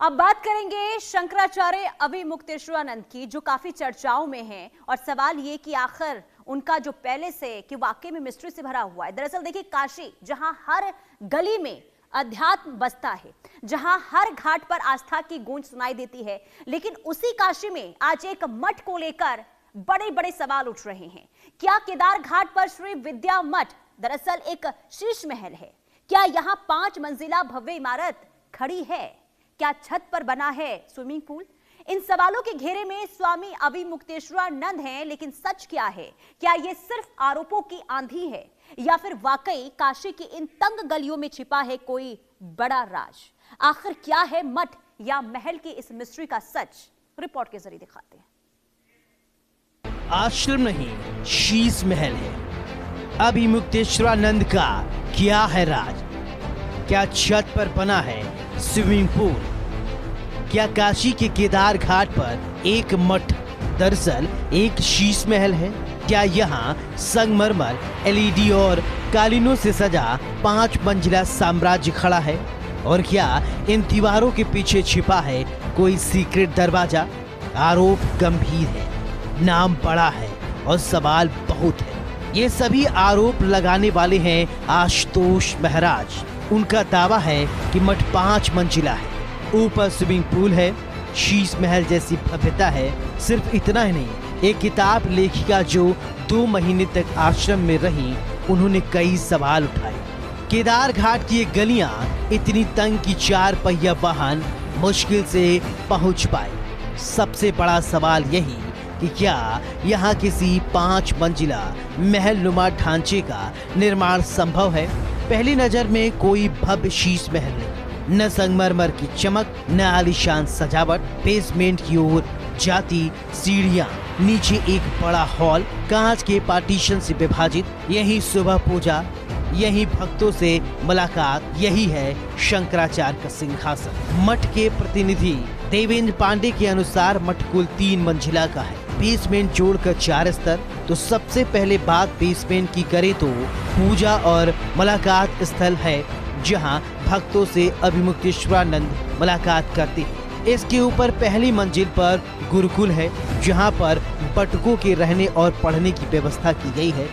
अब बात करेंगे शंकराचार्य अभिमुक्तेश्वरानंद की, जो काफी चर्चाओं में हैं। और सवाल ये कि आखिर उनका जो पहले से कि वाकई में मिस्ट्री से भरा हुआ है। दरअसल देखिए, काशी जहां हर गली में अध्यात्म बसता है, जहां हर घाट पर आस्था की गूंज सुनाई देती है, लेकिन उसी काशी में आज एक मठ को लेकर बड़े बड़े सवाल उठ रहे हैं। क्या केदार घाट पर श्री विद्या मठ दरअसल एक शीश महल है? क्या यहां 5 मंजिला भव्य इमारत खड़ी है? क्या छत पर बना है स्विमिंग पूल? इन सवालों के घेरे में स्वामी अभिमुक्तेश्वरानंद हैं, लेकिन सच क्या है? क्या यह सिर्फ आरोपों की आंधी है, या फिर वाकई काशी की इन तंग गलियों में छिपा है कोई बड़ा राज? आखिर क्या है मठ या महल की इस मिस्ट्री का सच? रिपोर्ट के जरिए दिखाते हैं। आश्रम नहीं, शीश महल है। अभिमुक्तेश्वरानंद का क्या है राज? क्या छत पर बना है स्विमिंग पूल? क्या काशी के केदार घाट पर एक मठ दरअसल एक शीश महल है? क्या यहाँ संगमरमर, एलईडी और कालीनों से सजा 5 मंजिला साम्राज्य खड़ा है? और क्या इन दीवारों के पीछे छिपा है कोई सीक्रेट दरवाजा? आरोप गंभीर है, नाम बड़ा है और सवाल बहुत है। ये सभी आरोप लगाने वाले हैं आशुतोष महाराज। उनका दावा है कि मठ 5 मंजिला है, ऊपर स्विमिंग पूल है, शीश महल जैसी भव्यता है। सिर्फ इतना ही नहीं, एक किताब लेखिका जो 2 महीने तक आश्रम में रही, उन्होंने कई सवाल उठाए। केदार घाट की ये गलियां इतनी तंग कि 4 पहिया वाहन मुश्किल से पहुंच पाए। सबसे बड़ा सवाल यही कि क्या यहाँ किसी 5 मंजिला महल नुमा ढांचे का निर्माण संभव है? पहली नजर में कोई भव्य शीश महल नहीं, न संगमरमर की चमक, न आलीशान सजावट। बेसमेंट की ओर जाती सीढ़ियां, नीचे एक बड़ा हॉल कांच के पार्टीशन से विभाजित। यही सुबह पूजा, यही भक्तों से मुलाकात, यही है शंकराचार्य का सिंहासन। मठ के प्रतिनिधि देवेंद्र पांडे के अनुसार मठ कुल 3 मंजिला का है, बेसमेंट जोड़कर 4 स्तर। तो सबसे पहले बात बेसमेंट की करें तो पूजा और मुलाकात स्थल है, जहां भक्तों से अभिमुक्तेश्वरानंद मुलाकात करते हैं। इसके ऊपर पहली मंजिल पर गुरुकुल है, जहां पर बटुकों के रहने और पढ़ने की व्यवस्था की गई है।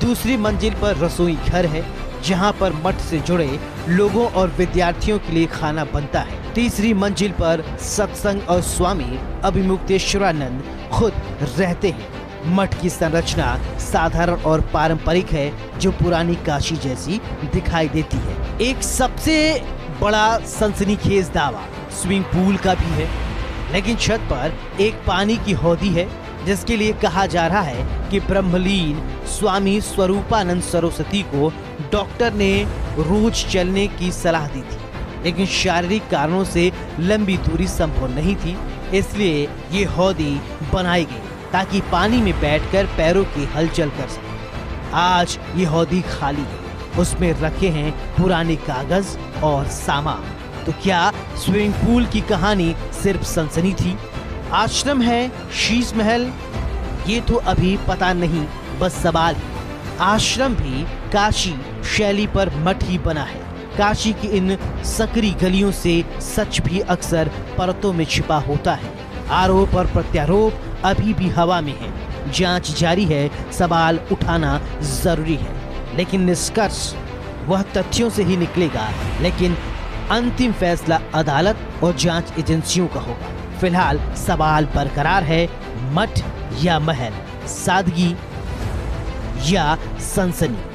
दूसरी मंजिल पर रसोई घर है, जहां पर मठ से जुड़े लोगों और विद्यार्थियों के लिए खाना बनता है। तीसरी मंजिल पर सत्संग और स्वामी अभिमुक्तेश्वरानंद खुद रहते हैं। मठ की संरचना साधारण और पारंपरिक है, जो पुरानी काशी जैसी दिखाई देती है। एक सबसे बड़ा सनसनीखेज दावा स्विमिंग पूल का भी है, लेकिन छत पर एक पानी की हौदी है, जिसके लिए कहा जा रहा है कि ब्रह्मलीन स्वामी स्वरूपानंद सरस्वती को डॉक्टर ने रोज चलने की सलाह दी थी, लेकिन शारीरिक कारणों से लंबी दूरी संभव नहीं थी। इसलिए ये हौदी बनाई गई ताकि पानी में बैठकर पैरों की हलचल कर सके। आज ये हौदी खाली है, उसमें रखे हैं पुराने कागज और सामान। तो क्या स्विमिंग पूल की कहानी सिर्फ सनसनी थी? आश्रम है शीश महल? ये तो अभी पता नहीं, बस सवाल है। आश्रम भी काशी शैली पर मठ ही बना है। काशी की इन सकरी गलियों से सच भी अक्सर परतों में छिपा होता है। आरोप और प्रत्यारोप अभी भी हवा में है, जांच जारी है, सवाल उठाना जरूरी है, लेकिन निष्कर्ष वह तथ्यों से ही निकलेगा। लेकिन अंतिम फैसला अदालत और जांच एजेंसियों का होगा। फिलहाल सवाल बरकरार है, मठ या महल, सादगी या सनसनी।